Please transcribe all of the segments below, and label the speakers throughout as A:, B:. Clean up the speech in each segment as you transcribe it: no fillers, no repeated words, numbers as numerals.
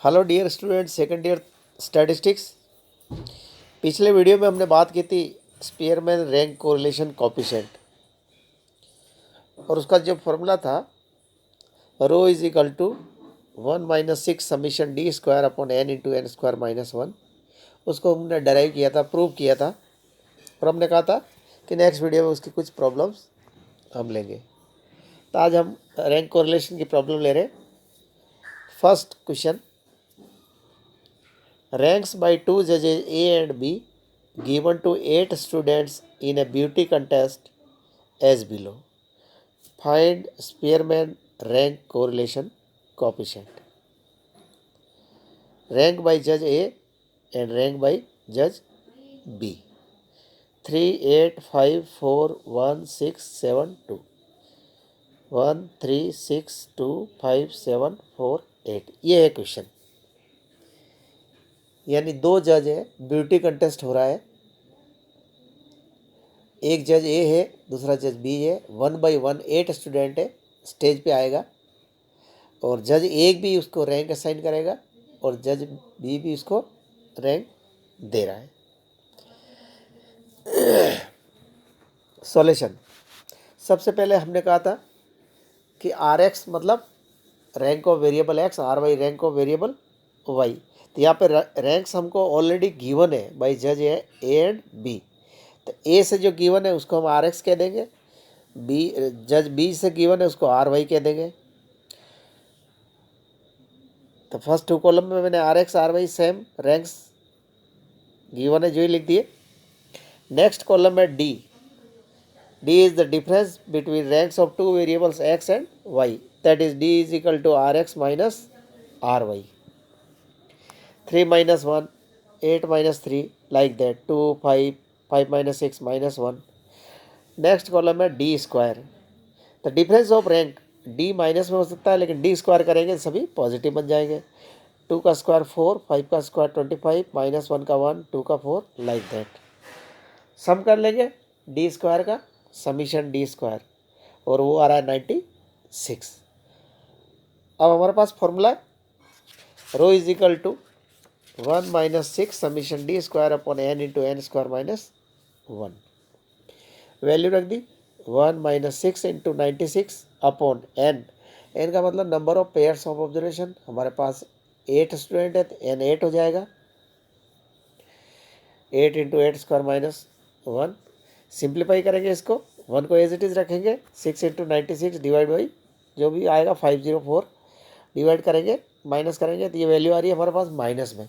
A: Hello dear student, second year statistics. पिछले video में हमने बात की थी स्पीयरमैन रैंक कोरिलेशन कोफिशिएंट, और उसका जो फॉर्मूला था rho is equal to 1 - 6 summation d square upon n into n square -1। उसको हमने डराइव किया था, प्रूव किया था, और हमने कहा था कि नेक्स्ट वीडियो में उसकी कुछ प्रॉब्लम्स हम लेंगे। तो आज हम रैंक कोरिलेशन की प्रॉब्लम ले रहे हैं। First question, ranks by 2 judges A and B given to 8 students in a beauty contest as below. Find Spearman rank correlation coefficient. Rank by judge A and rank by judge B. 3, 8, 5, 4, 1, 6, 7, 2. 1, 3, 6, 2, 5, 7, 4, 8। ये है question. यानी दो जज है, beauty contest हो रहा है। एक जज ए है, दूसरा जज बी है। 1/1 8 स्टूडेंट है, स्टेज पे आएगा, और जज एक भी उसको रैंक असाइन करेगा और जज बी भी उसको रैंक दे रहा है। सॉल्यूशन, सबसे पहले हमने कहा था कि आर एक्स मतलब rank of variable X, R Y rank of variable Y. तो यहाँ पे रैंक्स हमको ऑलरेडी गिवन है बाई जज ए एंड बी। तो ए से जो गिवन है उसको हम आर एक्स कह देंगे, बी जज बी से गिवन है उसको आर वाई कह देंगे। तो फर्स्ट टू कॉलम में मैंने R X R Y same ranks given है जो ही लिख दिए। नेक्स्ट कॉलम में D, D is the difference between ranks of two variables X and Y, that is D is equal to R X minus R Y. 3 - 1, 8 - 3, like that, 2, 5, 5 - 6 -1। Next column है D square. तो difference of rank D minus में हो सकता है, लेकिन D square करेंगे सभी positive बन जाएंगे। 2 का स्क्वायर 4, 5 का स्क्वायर 25, -1 का 1, 2 का 4, लाइक दैट। सम कर लेंगे डी स्क्वायर का, समीशन डी स्क्वायर, और वो आ रहा है 96। अब हमारे पास फॉर्मूला है rho is equal to 1 - 6 summation d square upon n into n square -1। वैल्यू रख दी 1 - 6 इंटू 96 अपॉन एन। एन का मतलब number of pairs of observation. हमारे पास 8 स्टूडेंट है तो एन 8 हो जाएगा। 8 इंटू 8 स्क्वायर -1। सिंप्लीफाई करेंगे इसको, 1 को एज इट इज़ रखेंगे। 6 इंटू 96 डिवाइड बाई जो भी आएगा 504, डिवाइड करेंगे, माइनस करेंगे, तो ये वैल्यू आ रही है हमारे पास माइनस में,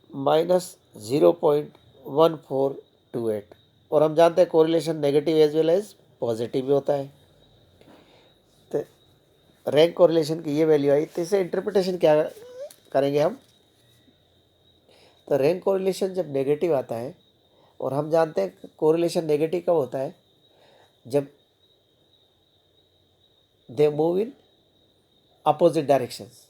A: -0.1428। और हम जानते हैं correlation negative as well as positive भी होता है। तो रैंक कोरिलेशन की ये वैल्यू आई, तो इसे इंटरप्रिटेशन क्या करेंगे हम। तो रैंक कोरिलेशन जब नेगेटिव आता है, और हम जानते हैं कोरिलेशन नेगेटिव कब होता है, जब they move in opposite directions.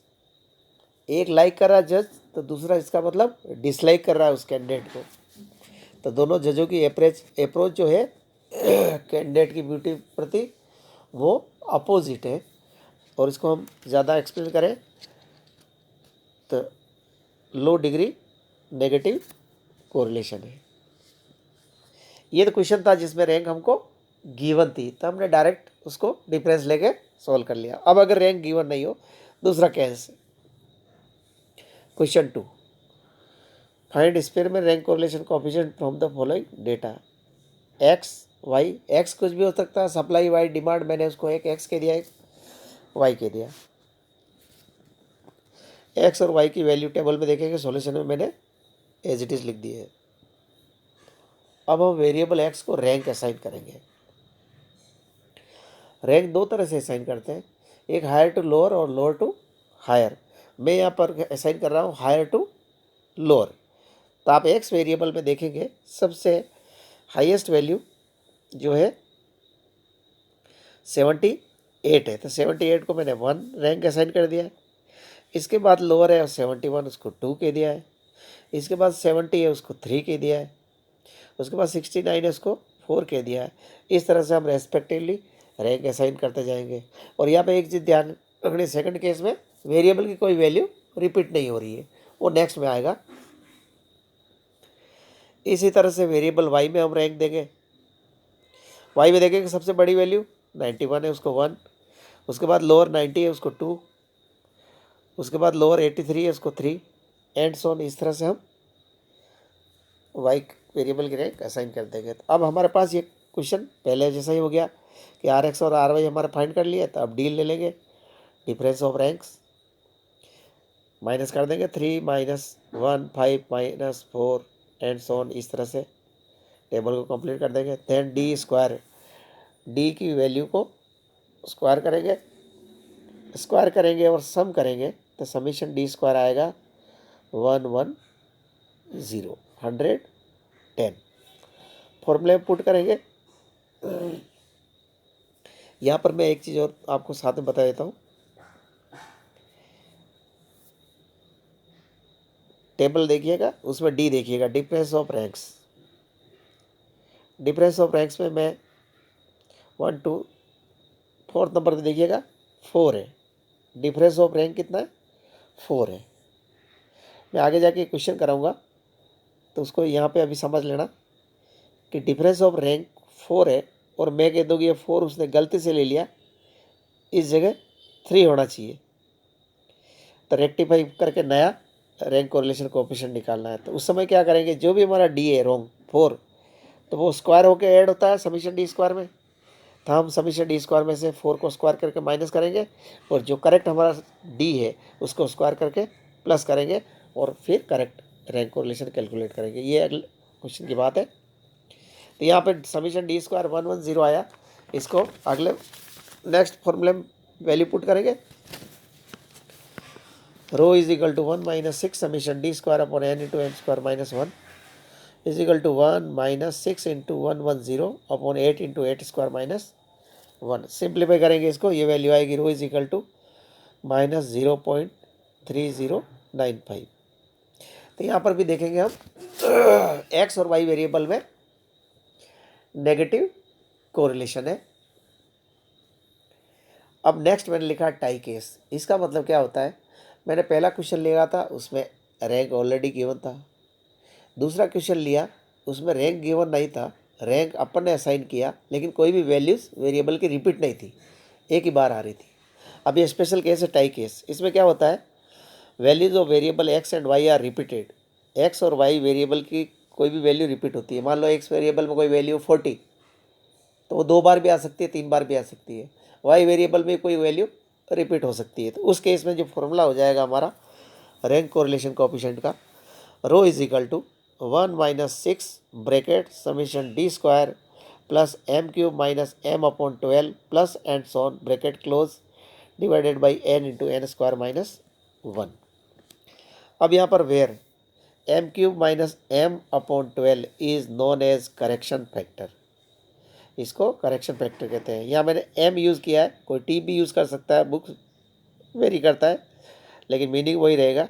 A: एक लाइक कर रहा है जज, तो दूसरा इसका मतलब डिसलाइक कर रहा है उस कैंडिडेट को। तो दोनों जजों की अप्रोच जो है कैंडिडेट की ब्यूटी प्रति, वो अपोजिट है। और इसको हम ज़्यादा एक्सप्लेन करें तो लो डिग्री नेगेटिव कोरिलेशन है। ये तो क्वेश्चन था जिसमें रैंक हमको गिवन थी, तो हमने डायरेक्ट उसको डिफरेंस लेके सॉल्व कर लिया। अब अगर रैंक गिवन नहीं हो, दूसरा case, question 2, find Spearman rank correlation coefficient from the following data. X Y, X कुछ भी हो सकता है, सप्लाई वाई डिमांड, मैंने उसको एक एक्स के दिया, एक वाई के दिया। एक्स और वाई की वैल्यू टेबल में देखेंगे, सॉल्यूशन में मैंने एज इट इज लिख दी है। अब हम वेरिएबल एक्स को रैंक असाइन करेंगे। रैंक दो तरह से असाइन करते हैं, एक हायर टू लोअर और लोअर टू हायर। मैं यहाँ पर असाइन कर रहा हूँ हायर टू लोअर। तो आप एक्स वेरिएबल में देखेंगे सबसे हाईएस्ट वैल्यू जो है 78 है, तो 78 को मैंने 1 रैंक असाइन कर दिया है। इसके बाद लोअर है 71, उसको 2 के दिया है। इसके बाद 70 है, उसको 3 के दिया है। उसके बाद 69 है, उसको 4 के दिया है। इस तरह से हम रेस्पेक्टिवली रैंक असाइन करते जाएंगे। और यहाँ पे एक चीज़ ध्यान रखनी, सेकंड केस में वेरिएबल की कोई वैल्यू रिपीट नहीं हो रही है, वो नेक्स्ट में आएगा। इसी तरह से वेरिएबल वाई में हम रैंक देंगे। वाई में देखेंगे सबसे बड़ी वैल्यू 91 है, उसको 1, उसके बाद लोअर 90 है, उसको 2, उसके बाद लोअर 83 है, उसको 3, एंड सो ऑन। इस तरह से हम वाई वेरिएबल की रैंक असाइन कर देंगे। तो अब हमारे पास ये क्वेश्चन पहले जैसा ही हो गया कि आर एक्स और आर वाई हमारा फाइंड कर लिया। तो अब डी ले लेंगे, डिफरेंस ऑफ रैंक्स, माइनस कर देंगे 3 - 1 5 - 4 एंड सो ऑन। इस तरह से टेबल को कंप्लीट कर देंगे। देन डी स्क्वायर, डी की वैल्यू को स्क्वायर करेंगे और सम करेंगे तो समीशन डी स्क्वायर आएगा 110 फॉर्मूले पुट करेंगे। यहाँ पर मैं एक चीज़ और आपको साथ में बता देता हूँ। टेबल देखिएगा, उसमें डी देखिएगा, difference of ranks. Difference of ranks में मैं 1 2 4th नंबर पे देखिएगा 4 है। डिफरेंस ऑफ रैंक कितना है? 4 है। मैं आगे जाके क्वेश्चन कराऊंगा तो उसको यहाँ पे अभी समझ लेना कि डिफरेंस ऑफ रैंक 4 है और मैं कह दूँगी ये 4 उसने गलती से ले लिया, इस जगह 3 होना चाहिए। तो रेक्टिफाई करके नया रैंक कोरिलेशन कोएफिशिएंट निकालना है। तो उस समय क्या करेंगे, जो भी हमारा डी है रॉन्ग 4, तो वो स्क्वायर होके ऐड होता है समीशन डी स्क्वायर में। तो हम समीशन डी स्क्वायर में से 4 को स्क्वायर करके माइनस करेंगे और जो करेक्ट हमारा डी है उसको स्क्वायर करके प्लस करेंगे और फिर करेक्ट रैंक कोरिलेशन कैलकुलेट करेंगे। ये अगले क्वेश्चन की बात है। तो यहाँ पे समीशन डी स्क्वायर 110 आया। इसको अगले नेक्स्ट फॉर्मूले में वैल्यू पुट करेंगे। Rho is equal to 1 - 6 summation d square upon n into n square minus 1 is equal to 1 - 6 into 110 upon 8 into 8 square minus 1। Simplify करेंगे इसको, ये वैल्यू आएगी रो इज इक्वल टू -0.3095। तो यहाँ पर भी देखेंगे हम एक्स और वाई वेरिएबल में नेगेटिव कोरिलेशन है। अब नेक्स्ट मैंने लिखा टाई केस। इसका मतलब क्या होता है, मैंने पहला क्वेश्चन लिया था उसमें रैंक ऑलरेडी गिवन था। दूसरा क्वेश्चन लिया उसमें रैंक गिवन नहीं था, रैंक अपन ने असाइन किया लेकिन कोई भी वैल्यूज़ वेरिएबल की रिपीट नहीं थी, एक ही बार आ रही थी। अब ये स्पेशल केस है टाई केस। इसमें क्या होता है, values of variable X and Y are repeated. X और वाई वेरिएबल की कोई भी वैल्यू रिपीट होती है। मान लो एक्स वेरिएबल में कोई वैल्यू 40, तो वो 2 बार भी आ सकती है, 3 बार भी आ सकती है। वाई वेरिएबल में कोई वैल्यू रिपीट हो सकती है। तो उस केस में जो फॉर्मूला हो जाएगा हमारा रैंक कोरिलेशन कोएफिशिएंट का, rho is equal to 1 - 6 bracket summation d square plus m cube minus m upon 12 plus and so on bracket close divided by n into n square minus 1। अब यहाँ पर where m cube minus m upon 12 is known as correction factor. इसको correction factor कहते हैं। यहाँ मैंने m use किया है, कोई t भी यूज़ कर सकता है, बुक वेरी करता है लेकिन मीनिंग वही रहेगा।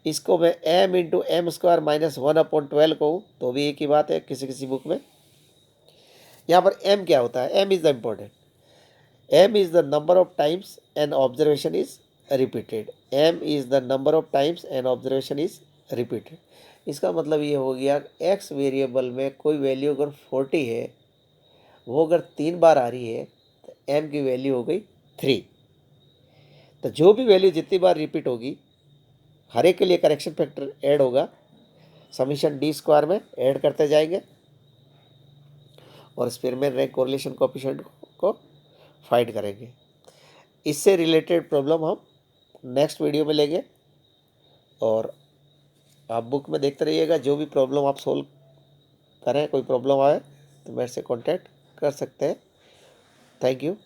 A: इसको मैं m into M square minus 1 upon 12 कहूँ तो भी एक ही बात है किसी किसी बुक में। यहाँ पर m क्या होता है, m is the important. m is the number of times an observation is repeated. m is the number of times an observation is repeated. इसका मतलब ये हो गया x वेरिएबल में कोई वैल्यू अगर 40 है, वो अगर 3 बार आ रही है तो m की वैल्यू हो गई 3। तो जो भी वैल्यू जितनी बार रिपीट होगी हर एक के लिए करेक्शन फैक्टर ऐड होगा, समीशन डी स्क्वायर में ऐड करते जाएंगे और स्पेरमैन रैंक कोरिलेशन कोएफिशिएंट को फाइंड करेंगे। इससे रिलेटेड प्रॉब्लम हम नेक्स्ट वीडियो में लेंगे और आप बुक में देखते रहिएगा। जो भी प्रॉब्लम आप सोल्व करें, कोई प्रॉब्लम आए तो मेरे से कांटेक्ट कर सकते हैं। Thank you.